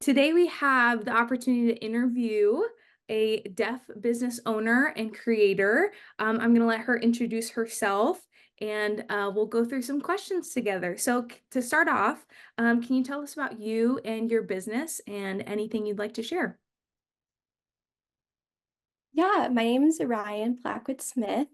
Today we have the opportunity to interview a deaf business owner and creator. I'm going to let her introduce herself and we'll go through some questions together. So to start off, can you tell us about you and your business and anything you'd like to share? Yeah, my name is Ryien Blackwood Smith.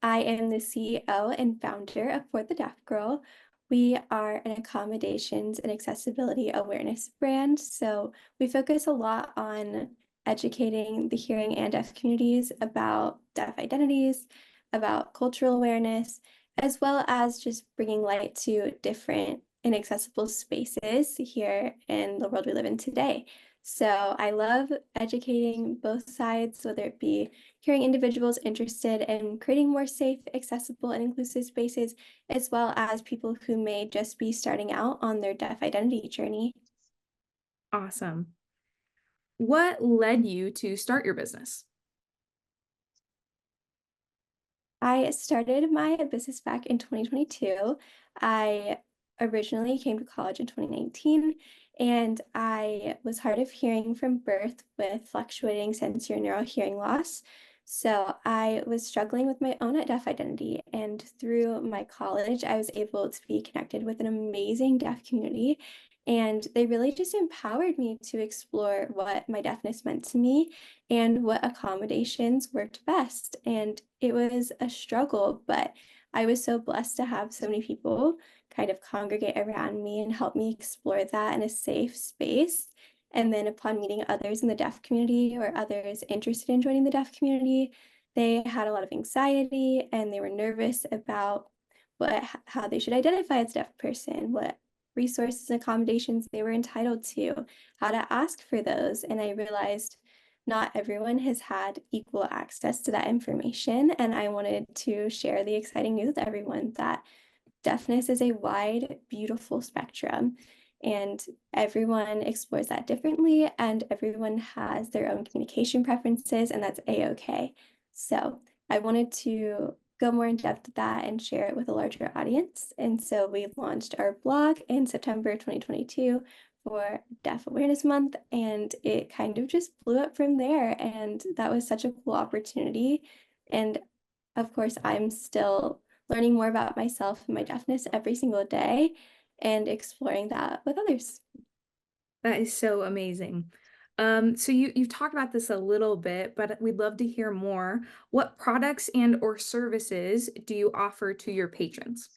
I am the CEO and founder of For the Deaf Girl. We are an accommodations and accessibility awareness brand. So we focus a lot on educating the hearing and deaf communities about deaf identities, about cultural awareness, as well as just bringing light to different inaccessible spaces here in the world we live in today. So I love educating both sides, whether it be hearing individuals interested in creating more safe, accessible, and inclusive spaces, as well as people who may just be starting out on their deaf identity journey. Awesome. What led you to start your business? I started my business back in 2022. I originally came to college in 2019, and I was hard of hearing from birth with fluctuating sensory neural hearing loss. So I was struggling with my own deaf identity, and through my college, I was able to be connected with an amazing deaf community, and they really just empowered me to explore what my deafness meant to me and what accommodations worked best. And it was a struggle, but I was so blessed to have so many people kind of congregate around me and help me explore that in a safe space. And then upon meeting others in the deaf community or others interested in joining the deaf community, they had a lot of anxiety and they were nervous about how they should identify as a deaf person, what resources and accommodations they were entitled to, how to ask for those. And I realized not everyone has had equal access to that information. And I wanted to share the exciting news with everyone that deafness is a wide, beautiful spectrum. And everyone explores that differently, and everyone has their own communication preferences, and that's a-okay. So I wanted to go more in depth with that and share it with a larger audience. And so we launched our blog in September 2022 for Deaf Awareness Month, and it kind of just blew up from there. And that was such a cool opportunity. And of course, I'm still learning more about myself and my deafness every single day and exploring that with others. That is so amazing. So you've talked about this a little bit, but we'd love to hear more. What products and or services do you offer to your patrons?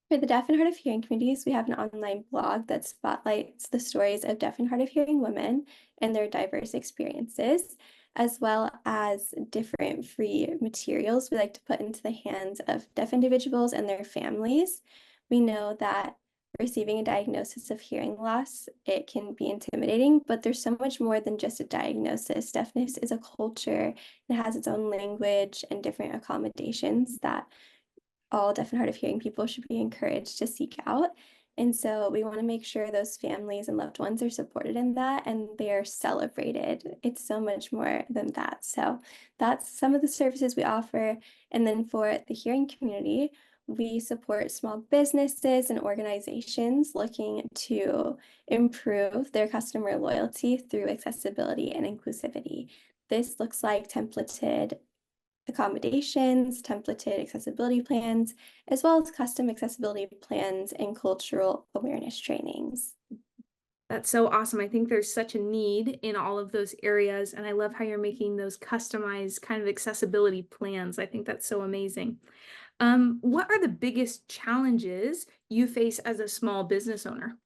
For the deaf and hard of hearing communities, we have an online blog that spotlights the stories of deaf and hard of hearing women and their diverse experiences, as well as different free materials we like to put into the hands of deaf individuals and their families. We know that receiving a diagnosis of hearing loss, it can be intimidating, but there's so much more than just a diagnosis. Deafness is a culture, it has its own language and different accommodations that all deaf and hard of hearing people should be encouraged to seek out. And so we want to make sure those families and loved ones are supported in that and they are celebrated. It's so much more than that. So that's some of the services we offer. And then for the hearing community, we support small businesses and organizations looking to improve their customer loyalty through accessibility and inclusivity. This looks like templated accommodations, templated accessibility plans, as well as custom accessibility plans and cultural awareness trainings. That's so awesome. I think there's such a need in all of those areas, and I love how you're making those customized kind of accessibility plans. I think that's so amazing. What are the biggest challenges you face as a small business owner?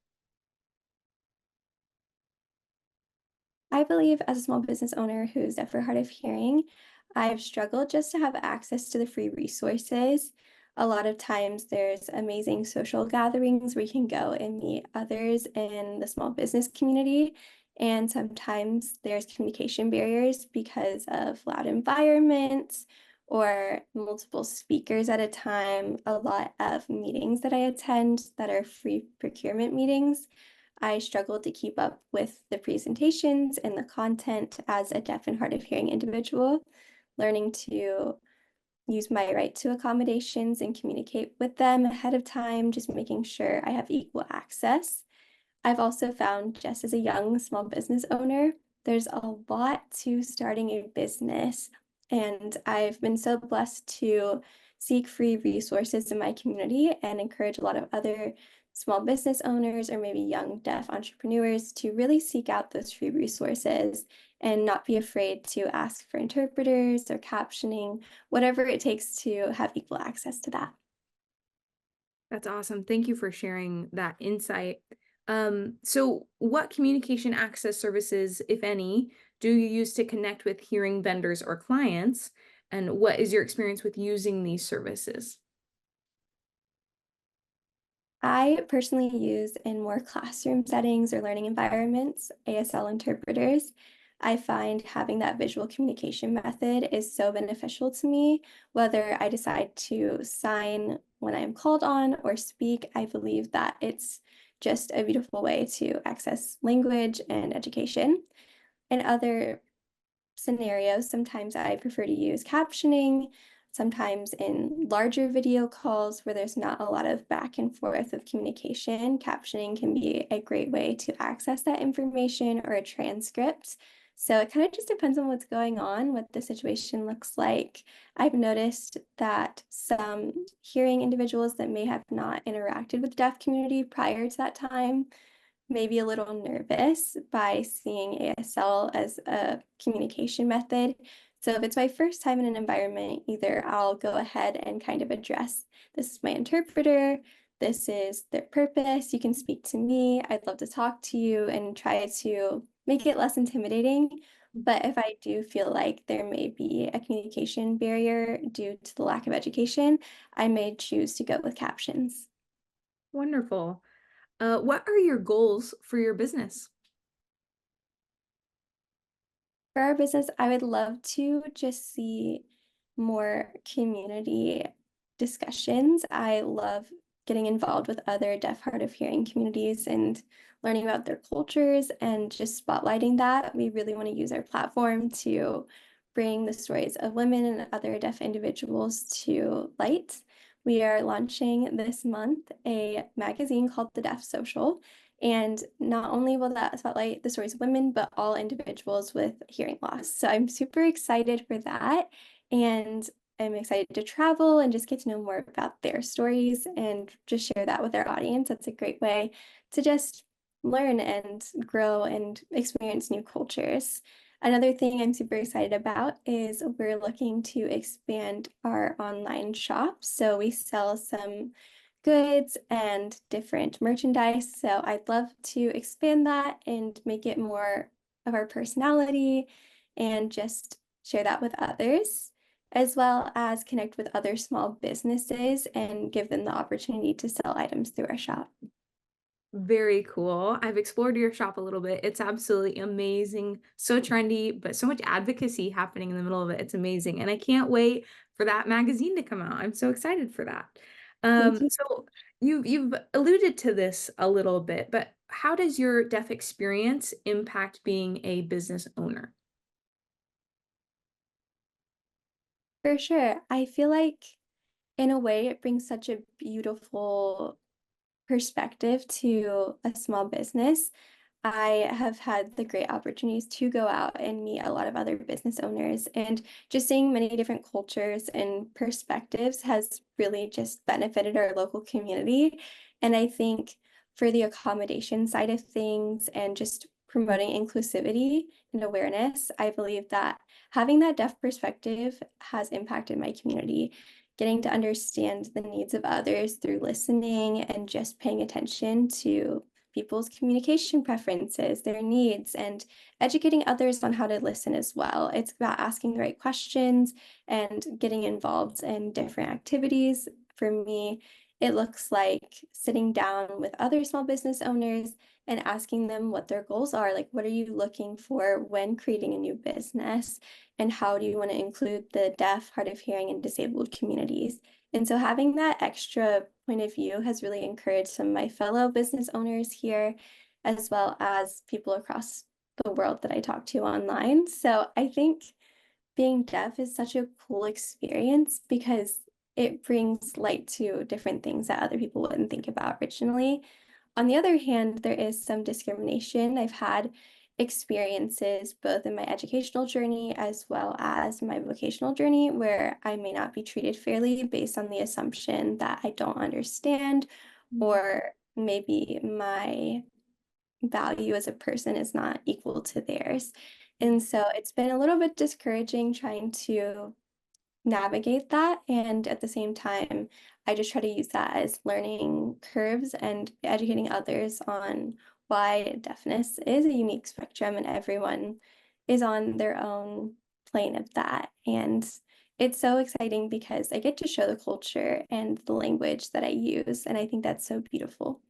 I believe as a small business owner who's deaf or hard of hearing, I've struggled just to have access to the free resources. A lot of times there's amazing social gatherings where you can go and meet others in the small business community. And sometimes there's communication barriers because of loud environments or multiple speakers at a time. A lot of meetings that I attend that are free procurement meetings, I struggled to keep up with the presentations and the content as a deaf and hard of hearing individual, learning to use my right to accommodations and communicate with them ahead of time, just making sure I have equal access. I've also found just as a young small business owner, there's a lot to starting a business. And I've been so blessed to seek free resources in my community and encourage a lot of other small business owners or maybe young deaf entrepreneurs to really seek out those free resources and not be afraid to ask for interpreters or captioning, whatever it takes to have equal access to that. That's awesome. Thank you for sharing that insight. So what communication access services, if any, do you use to connect with hearing vendors or clients? And what is your experience with using these services? I personally use in more classroom settings or learning environments, ASL interpreters. I find having that visual communication method is so beneficial to me, whether I decide to sign when I'm called on or speak. I believe that it's just a beautiful way to access language and education. In other scenarios, sometimes I prefer to use captioning, sometimes in larger video calls where there's not a lot of back and forth of communication. Captioning can be a great way to access that information or a transcript. So it kind of just depends on what's going on, what the situation looks like. I've noticed that some hearing individuals that may have not interacted with the deaf community prior to that time maybe a little nervous by seeing ASL as a communication method. So if it's my first time in an environment, either I'll go ahead and kind of address, this is my interpreter, this is their purpose, you can speak to me, I'd love to talk to you, and try to make it less intimidating. But if I do feel like there may be a communication barrier due to the lack of education, I may choose to go with captions. Wonderful. What are your goals for your business? For our business, I would love to just see more community discussions. I love getting involved with other deaf, hard of hearing communities and learning about their cultures and just spotlighting that. We really want to use our platform to bring the stories of women and other deaf individuals to light. We are launching this month a magazine called The Deaf Social, and not only will that spotlight the stories of women, but all individuals with hearing loss. So I'm super excited for that. And I'm excited to travel and just get to know more about their stories and just share that with our audience. That's a great way to just learn and grow and experience new cultures. Another thing I'm super excited about is we're looking to expand our online shop. So we sell some goods and different merchandise. So I'd love to expand that and make it more of our personality and just share that with others, as well as connect with other small businesses and give them the opportunity to sell items through our shop. Very cool. I've explored your shop a little bit. It's absolutely amazing. So trendy, but so much advocacy happening in the middle of it. It's amazing. And I can't wait for that magazine to come out. I'm so excited for that. Thank you. So you've alluded to this a little bit, but how does your deaf experience impact being a business owner? For sure. I feel like in a way it brings such a beautiful perspective to a small business. I have had the great opportunities to go out and meet a lot of other business owners, and just seeing many different cultures and perspectives has really just benefited our local community. And I think for the accommodation side of things and just promoting inclusivity and awareness, I believe that having that deaf perspective has impacted my community. Getting to understand the needs of others through listening and just paying attention to people's communication preferences, their needs, and educating others on how to listen as well. It's about asking the right questions and getting involved in different activities. For me, it looks like sitting down with other small business owners and asking them what their goals are. Like, what are you looking for when creating a new business? And how do you want to include the deaf, hard of hearing, and disabled communities? And so having that extra point of view has really encouraged some of my fellow business owners here, as well as people across the world that I talk to online. So I think being deaf is such a cool experience because it brings light to different things that other people wouldn't think about originally. On the other hand, there is some discrimination. I've had experiences both in my educational journey as well as my vocational journey where I may not be treated fairly based on the assumption that I don't understand, or maybe my value as a person is not equal to theirs. And so it's been a little bit discouraging trying to navigate that. And at the same time, I just try to use that as learning curves and educating others on why deafness is a unique spectrum and everyone is on their own plane of that. And it's so exciting because I get to show the culture and the language that I use. And I think that's so beautiful.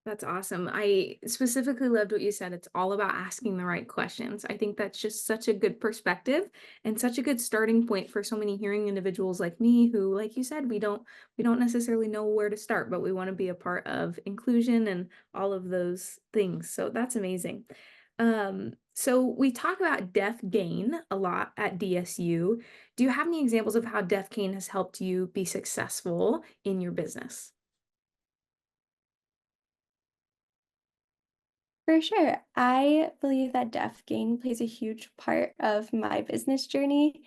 That's awesome. I specifically loved what you said. It's all about asking the right questions. I think that's just such a good perspective and such a good starting point for so many hearing individuals like me who, like you said, we don't necessarily know where to start, but we want to be a part of inclusion and all of those things. So that's amazing. So we talk about deaf gain a lot at DSU. Do you have any examples of how deaf gain has helped you be successful in your business? For sure. I believe that deaf gain plays a huge part of my business journey.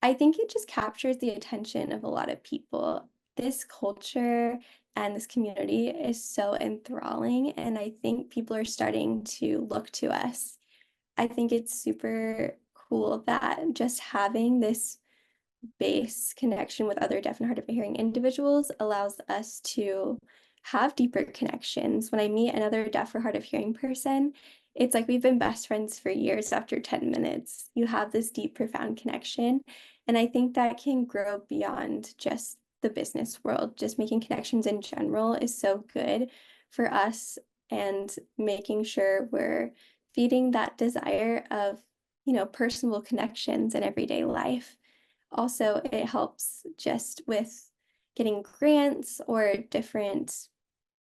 I think it just captures the attention of a lot of people. This culture and this community is so enthralling, and I think people are starting to look to us. I think it's super cool that just having this base connection with other deaf and hard of hearing individuals allows us to have deeper connections. When I meet another deaf or hard of hearing person, it's like we've been best friends for years after 10 minutes. You have this deep, profound connection. And I think that can grow beyond just the business world. Just making connections in general is so good for us and making sure we're feeding that desire of, personal connections in everyday life. Also, it helps just with getting grants or different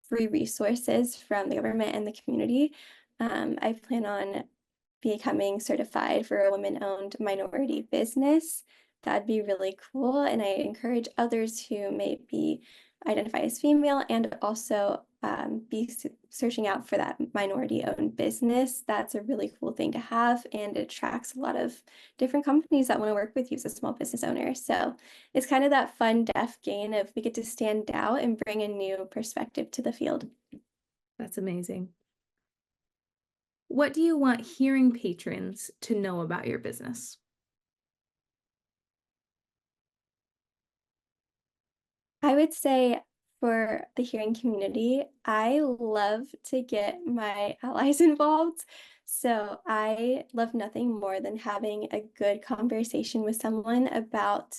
free resources from the government and the community. I plan on becoming certified for a women-owned minority business. That'd be really cool. And I encourage others who maybe identify as female and also be searching out for that minority-owned business. That's a really cool thing to have, and it attracts a lot of different companies that want to work with you as a small business owner. So it's kind of that fun deaf gain of we get to stand out and bring a new perspective to the field. That's amazing. What do you want hearing patrons to know about your business? I would say for the hearing community, I love to get my allies involved. So I love nothing more than having a good conversation with someone about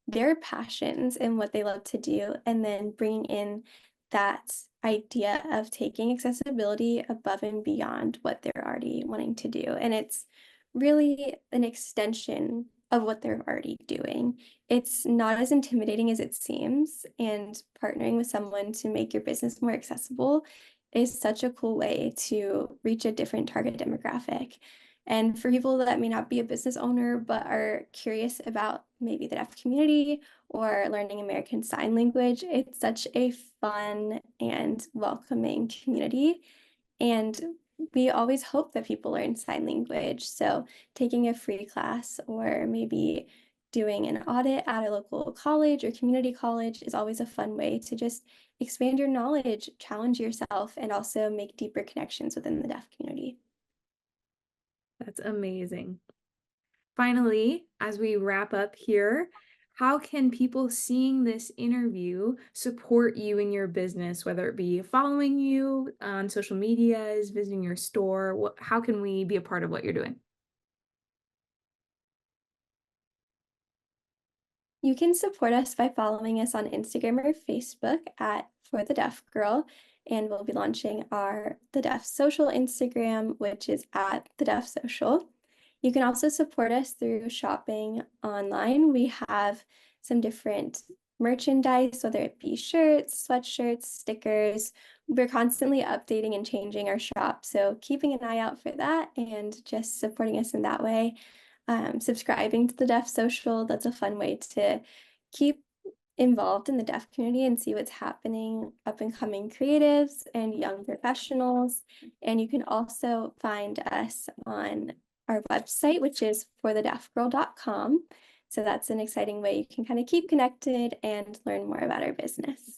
their passions and what they love to do, and then bringing in that idea of taking accessibility above and beyond what they're already wanting to do. And it's really an extension of what they're already doing. It's not as intimidating as it seems, and partnering with someone to make your business more accessible is such a cool way to reach a different target demographic. And for people that may not be a business owner but are curious about maybe the deaf community or learning American Sign Language, it's such a fun and welcoming community. And we always hope that people learn sign language. So taking a free class or maybe doing an audit at a local college or community college is always a fun way to just expand your knowledge, challenge yourself, and also make deeper connections within the deaf community. That's amazing. Finally, as we wrap up here, how can people seeing this interview support you in your business, whether it be following you on social medias, visiting your store? How can we be a part of what you're doing? You can support us by following us on Instagram or Facebook at For the Deaf Girl, and we'll be launching our The Deaf Social Instagram, which is at The Deaf Social. You can also support us through shopping online. We have some different merchandise, whether it be shirts, sweatshirts, stickers. We're constantly updating and changing our shop, so keeping an eye out for that and just supporting us in that way. Subscribing to the Deaf Social, that's a fun way to keep involved in the deaf community and see what's happening up and coming creatives and young professionals. And you can also find us on our website, which is forthedeafgirl.com. So that's an exciting way you can kind of keep connected and learn more about our business.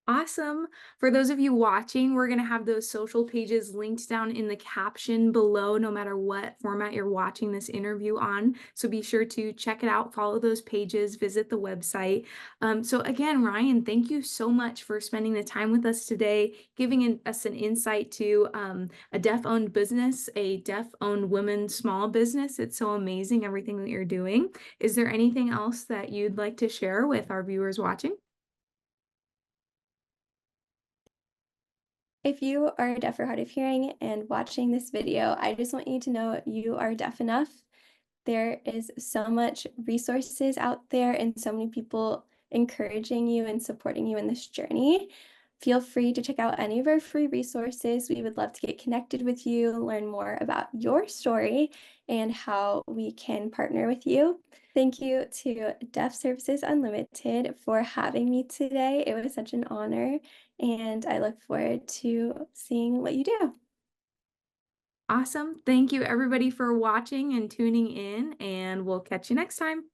Awesome. For those of you watching, we're going to have those social pages linked down in the caption below, no matter what format you're watching this interview on. So be sure to check it out, follow those pages, visit the website. So again, Ryien, thank you so much for spending the time with us today, giving us an insight to a deaf-owned business, a deaf-owned women small business. It's so amazing, everything that you're doing. Is there anything else that you'd like to share with our viewers watching? If you are deaf or hard of hearing and watching this video, I just want you to know you are deaf enough. There is so much resources out there and so many people encouraging you and supporting you in this journey. Feel free to check out any of our free resources. We would love to get connected with you, learn more about your story, and how we can partner with you. Thank you to Deaf Services Unlimited for having me today. It was such an honor, and I look forward to seeing what you do. Awesome. Thank you everybody for watching and tuning in, and we'll catch you next time.